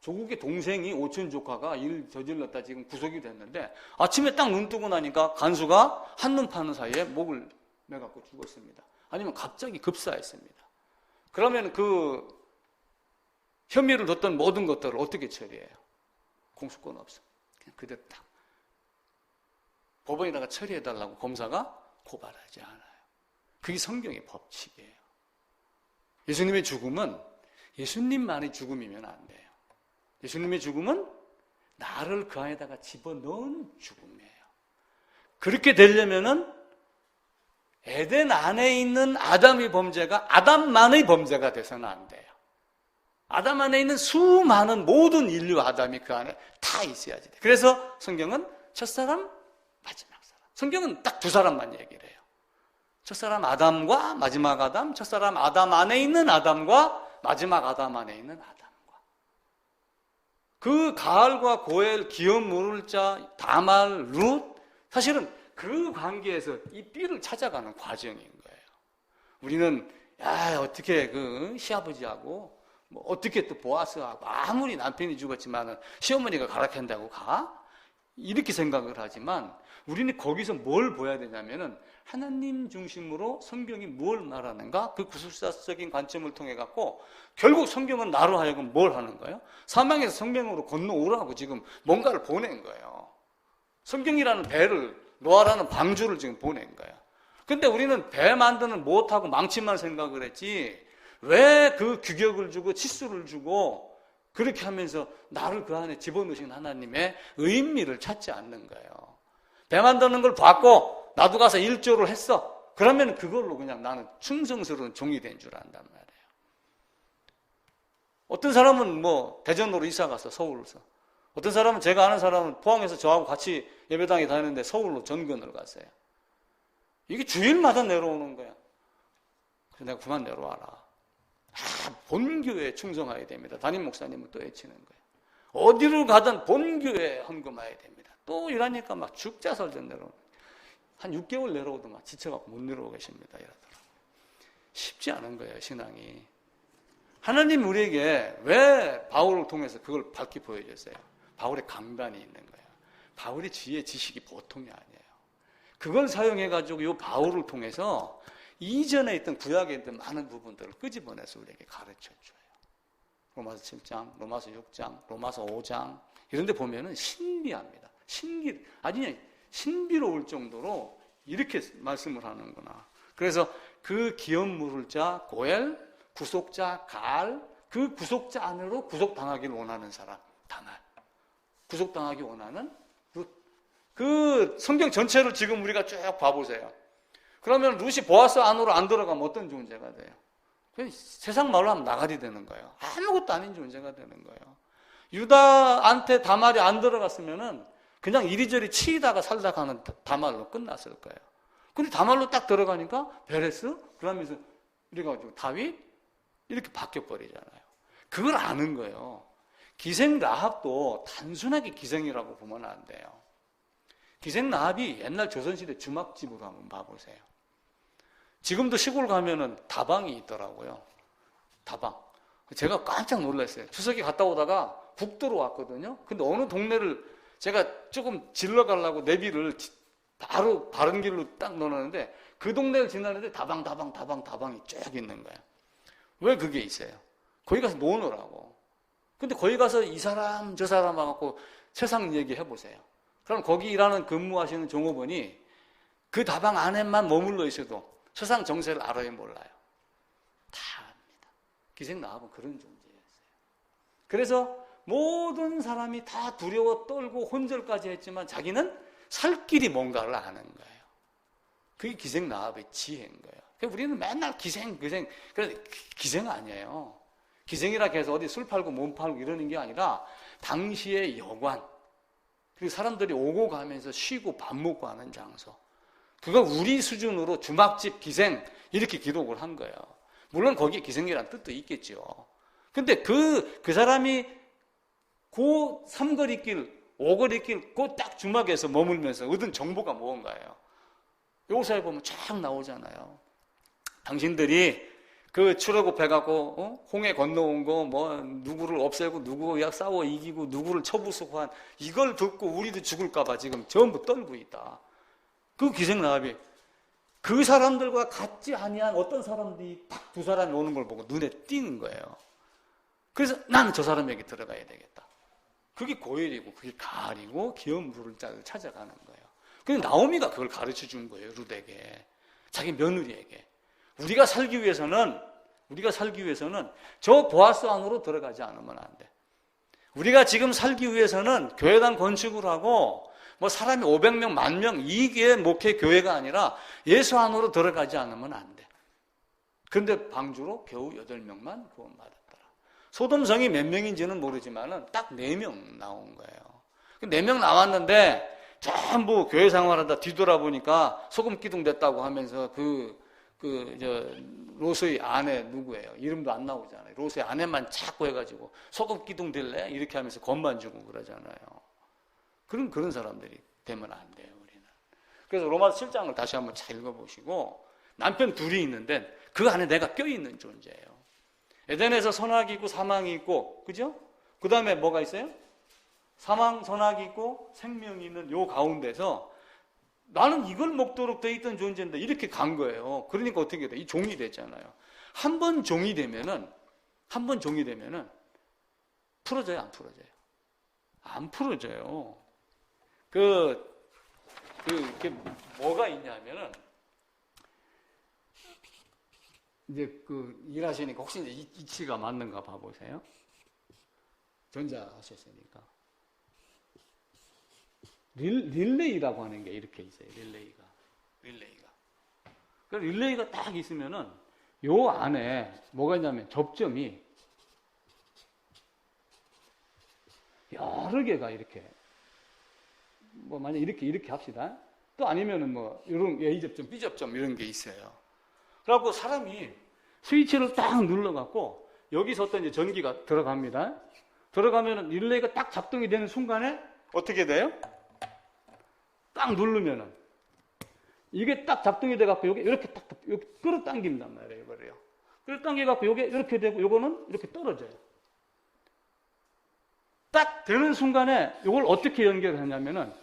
[SPEAKER 1] 조국의 동생이 오촌 조카가 일 저질렀다 지금 구속이 됐는데 아침에 딱 눈 뜨고 나니까 간수가 한눈 파는 사이에 목을 매갖고 죽었습니다. 아니면 갑자기 급사했습니다. 그러면 그 혐의를 뒀던 모든 것들을 어떻게 처리해요? 공소권 없어. 그냥 그대로 딱 법원에다가 처리해달라고 검사가 고발하지 않아요. 그게 성경의 법칙이에요. 예수님의 죽음은 예수님만의 죽음이면 안 돼요. 예수님의 죽음은 나를 그 안에다가 집어넣은 죽음이에요. 그렇게 되려면은 에덴 안에 있는 아담의 범죄가 아담만의 범죄가 돼서는 안 돼요. 아담 안에 있는 수많은 모든 인류 아담이 그 안에 다 있어야지 돼요. 그래서 성경은 첫사람, 마지막 사람. 성경은 딱 두 사람만 얘기를 해요. 첫사람 아담과 마지막 아담, 첫사람 아담 안에 있는 아담과 마지막 아담 안에 있는 아담과. 그 가알과 고엘, 기업 물을 자, 다말, 룻, 사실은 그 관계에서 이 삐를 찾아가는 과정인 거예요. 우리는 어떻게 그 시아버지하고 어떻게 또 보아스하고 아무리 남편이 죽었지만은 시어머니가 가락한다고 가? 이렇게 생각을 하지만 우리는 거기서 뭘 보여야 되냐면은 하나님 중심으로 성경이 뭘 말하는가? 그 구술사적인 관점을 통해 갖고 결국 성경은 나로 하여금 뭘 하는 거예요? 사망에서 생명으로 건너오라고 지금 뭔가를 보낸 거예요. 성경이라는 배를, 노아라는 방주를 지금 보낸 거예요. 근데 우리는 배 만드는 못하고 망치만 생각을 했지 왜 그 규격을 주고 치수를 주고 그렇게 하면서 나를 그 안에 집어넣으신 하나님의 의미를 찾지 않는 거예요. 배 만드는 걸 봤고 나도 가서 일조를 했어. 그러면 그걸로 그냥 나는 충성스러운 종이 된 줄 안단 말이에요. 어떤 사람은 대전으로 이사 가서 서울에서, 어떤 사람은 제가 아는 사람은 포항에서 저하고 같이 예배당에 다니는데 서울로 전근을 갔어요. 이게 주일마다 내려오는 거야. 그래서 내가 그만 내려와라. 본교회에 충성해야 됩니다. 담임 목사님은 또 외치는 거예요. 어디를 가든 본교회에 헌금해야 됩니다. 또 이러니까 막 죽자설전 내려오는 거예요. 한 6개월 내려오더만 지쳐갖고 못 내려오고 계십니다. 이러더라고요. 쉽지 않은 거예요, 신앙이. 하나님 우리에게 왜 바울을 통해서 그걸 밝히 보여줬어요? 바울의 강단이 있는 거예요. 바울의 지혜, 지식이 보통이 아니에요. 그걸 사용해가지고 이 바울을 통해서 이전에 있던 구약에 있던 많은 부분들을 끄집어내서 우리에게 가르쳐줘요. 로마서 7장, 로마서 6장, 로마서 5장 이런 데 보면은 신비합니다. 아주 그냥 신비로울 정도로 이렇게 말씀을 하는구나. 그래서 그 기업 물을 자 고엘, 구속자 가알, 그 구속자 안으로 구속당하기를 원하는 사람 다말, 구속당하기 원하는 룻. 그 성경 전체를 지금 우리가 쭉 봐보세요. 그러면 룻이 보아스 안으로 안 들어가면 어떤 존재가 돼요? 세상 말로 하면 나가리 되는 거예요. 아무것도 아닌 존재가 되는 거예요. 유다한테 다말이 안 들어갔으면은 그냥 이리저리 치이다가 살다가 하는 다말로 끝났을 거예요. 근데 다말로 딱 들어가니까 베레스, 그러면서 이래가지고 다윗 이렇게 바뀌어버리잖아요. 그걸 아는 거예요. 기생 라합도 단순하게 기생이라고 보면 안 돼요. 기생 라합이 옛날 조선시대 주막집으로 한번 봐보세요. 지금도 시골 가면은 다방이 있더라고요. 다방. 제가 깜짝 놀랐어요. 추석에 갔다 오다가 북도로 왔거든요. 근데 어느 동네를 제가 조금 질러가려고 내비를 바로 바른 길로 딱 넣어놨는데 그 동네를 지나는데 다방이 쭉 있는 거예요. 왜 그게 있어요? 거기 가서 노느라고. 근데 거기 가서 이 사람 저 사람 와갖고 세상 얘기 해보세요. 그럼 거기 일하는 근무하시는 종업원이 그 다방 안에만 머물러 있어도 세상 정세를 알아요 몰라요? 다 압니다. 기생나합은 그런 존재였어요. 그래서 모든 사람이 다 두려워 떨고 혼절까지 했지만 자기는 살 길이 뭔가를 아는 거예요. 그게 기생나합의 지혜인 거예요. 그러니까 우리는 맨날 기생. 그런데 기생 아니에요. 기생이라 해서 어디 술 팔고 몸 팔고 이러는 게 아니라 당시의 여관, 그리고 사람들이 오고 가면서 쉬고 밥 먹고 하는 장소. 그거 우리 수준으로 주막집 기생 이렇게 기록을 한 거예요. 물론 거기에 기생이라는 뜻도 있겠죠. 근데 그 사람이 그 삼거리길, 오거리길 그 딱 주막에서 머물면서 얻은 정보가 뭔가요? 요사에 보면 쫙 나오잖아요. 당신들이 그 출애굽해갖고 홍해 건너온 거 뭐 누구를 없애고 누구와 싸워 이기고 누구를 쳐부수고 한 이걸 듣고 우리도 죽을까봐 지금 전부 떨고 있다. 그 기생나합이 그 사람들과 같지 아니한 어떤 사람들이 딱 두 사람이 오는 걸 보고 눈에 띄는 거예요. 그래서 나는 저 사람에게 들어가야 되겠다. 그게 고엘이고 그게 가알이고 기업 부를 자를 찾아가는 거예요. 그래서 나오미가 그걸 가르쳐 준 거예요. 룻에게, 자기 며느리에게. 우리가 살기 위해서는 저 보아스 안으로 들어가지 않으면 안 돼. 우리가 지금 살기 위해서는 교회당 건축을 하고 뭐 사람이 500명, 10,000명 이게 목회 교회가 아니라 예수 안으로 들어가지 않으면 안 돼. 그런데 방주로 겨우 8명만 구원받았더라. 소돔성이 몇 명인지는 모르지만 딱 4명 나온 거예요. 4명 나왔는데 전부 교회 생활하다 뒤돌아보니까 소금 기둥 됐다고 하면서 롯의 아내 누구예요? 이름도 안 나오잖아요. 롯의 아내만 자꾸 해가지고 소금 기둥 될래? 이렇게 하면서 겁만 주고 그러잖아요. 그런 사람들이 되면 안 돼요, 우리는. 그래서 로마서 7장을 다시 한번 잘 읽어보시고 남편 둘이 있는데 그 안에 내가 껴있는 존재예요. 에덴에서 선악이 있고 사망이 있고, 그죠? 그 다음에 뭐가 있어요? 사망, 선악이 있고 생명이 있는 요 가운데서 나는 이걸 먹도록 돼 있던 존재인데 이렇게 간 거예요. 그러니까 어떻게 돼? 이 종이 됐잖아요. 한 번 종이 되면은 풀어져요, 안 풀어져요? 안 풀어져요. 이게 뭐가 있냐면은 이제 일하시니까 혹시 이제 이치가 맞는가 봐보세요. 전자 하셨으니까. 릴레이라고 하는 게 이렇게 있어요. 릴레이가. 그 릴레이가 딱 있으면은 요 안에 뭐가 있냐면 접점이 여러 개가 이렇게 뭐 만약 이렇게 합시다. 또 아니면은 뭐 이런 A 접점, B 접점 이런 게 있어요. 그래갖고 사람이 스위치를 딱 눌러갖고 여기서 어떤 이제 전기가 들어갑니다. 들어가면은 릴레이가 딱 작동이 되는 순간에 어떻게 돼요? 딱 누르면은 이게 딱 작동이 돼갖고 여기 이렇게 딱 이렇게 끌어당긴단 말이에요, 이거를요. 끌어당겨갖고 이게 이렇게 되고 요거는 이렇게 떨어져요. 딱 되는 순간에 이걸 어떻게 연결을 했냐면은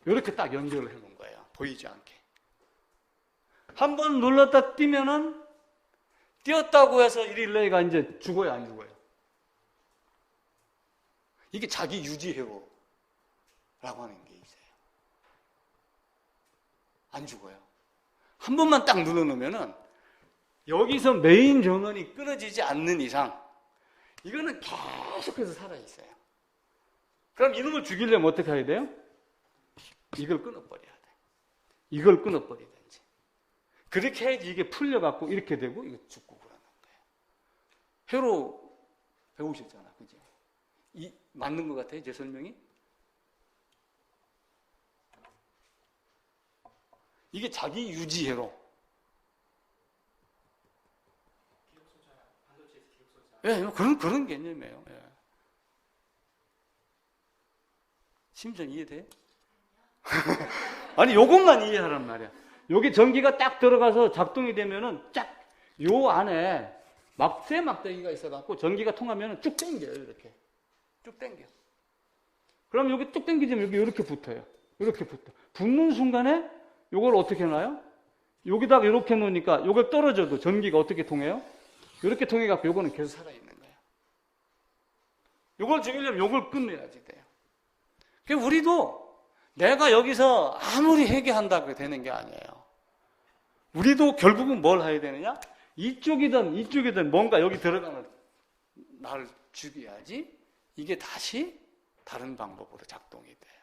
[SPEAKER 1] 이렇게 딱 연결을 해놓은 거예요. 보이지 않게. 한 번 눌렀다 띄면은 띄었다고 해서 이 릴레이가 이제 죽어요, 안 죽어요? 이게 자기 유지 회로라고 하는 게 있어요. 안 죽어요. 한 번만 딱 눌러놓으면은 여기서 메인 전원이 끊어지지 않는 이상 이거는 계속해서 살아있어요. 그럼 이놈을 죽이려면 어떻게 해야 돼요? 이걸 끊어버려야 돼. 이걸 끊어버리든지. 그렇게 해야지 이게 풀려갖고 이렇게 되고 이거 죽고 그러는 거예요. 회로 배우셨잖아, 그죠? 맞는 것 같아요, 제 설명이? 이게 자기 유지 회로. 예, 그런 개념이에요. 예. 심정 이해돼? 아니, 요것만 이해하란 말이야. 여기 전기가 딱 들어가서 작동이 되면은 요 안에 막대기가 있어갖고 전기가 통하면은 쭉 당겨요, 이렇게. 쭉 당겨. 그럼 여기 쭉 당기지면 여기 이렇게 붙어요. 이렇게 붙어. 붙는 순간에 요걸 어떻게 놔요? 여기다가 이렇게 놓으니까 요걸 떨어져도 전기가 어떻게 통해요? 이렇게 통해갖고 요거는 계속 살아있는 거예요. 요걸 죽이려면 요걸 끊어야지 돼요. 그러니까 우리도 내가 여기서 아무리 회개한다고 되는 게 아니에요. 우리도 결국은 뭘 해야 되느냐? 이쪽이든 이쪽이든 뭔가 여기 들어가면 나를 죽여야지 이게 다시 다른 방법으로 작동이 돼요.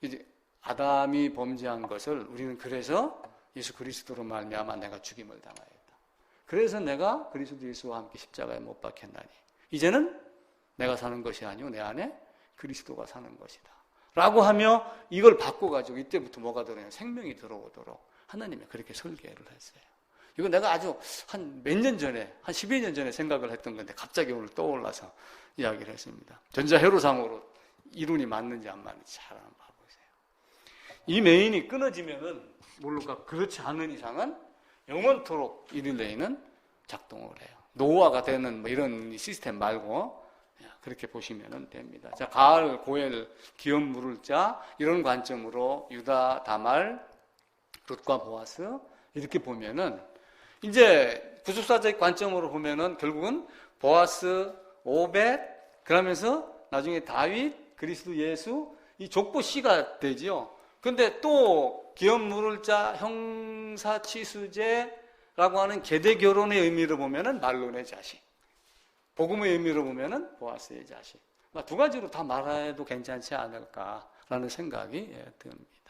[SPEAKER 1] 이제 아담이 범죄한 것을 우리는 그래서 예수 그리스도로 말미암아 내가 죽임을 당하였다. 그래서 내가 그리스도 예수와 함께 십자가에 못 박혔나니 이제는 내가 사는 것이 아니오 내 안에 그리스도가 사는 것이다. 라고 하며 이걸 바꿔가지고 이때부터 뭐가 들어요? 생명이 들어오도록 하나님이 그렇게 설계를 했어요. 이거 내가 아주 한 몇 년 전에, 한 10여 년 전에 생각을 했던 건데 갑자기 오늘 떠올라서 이야기를 했습니다. 전자회로상으로 이론이 맞는지 안 맞는지 잘 한번 봐보세요. 이 메인이 끊어지면은 모르까 그렇지 않은 이상은 영원토록 이 릴레이는 작동을 해요. 노후화가 되는 뭐 이런 시스템 말고 그렇게 보시면 됩니다. 자, 가을, 고엘, 기업 물을 자 이런 관점으로 유다, 다말, 룻과 보아스 이렇게 보면은 이제 구속사적 관점으로 보면은 결국은 보아스, 오벳 그러면서 나중에 다윗, 그리스도 예수 이 족보 C가 되죠. 근데 또 기업 물을 자 형사치수제라고 하는 계대 결혼의 의미로 보면은 말론의 자식. 복음의 의미로 보면은 보아스의 자식. 두 가지로 다 말해도 괜찮지 않을까라는 생각이 듭니다.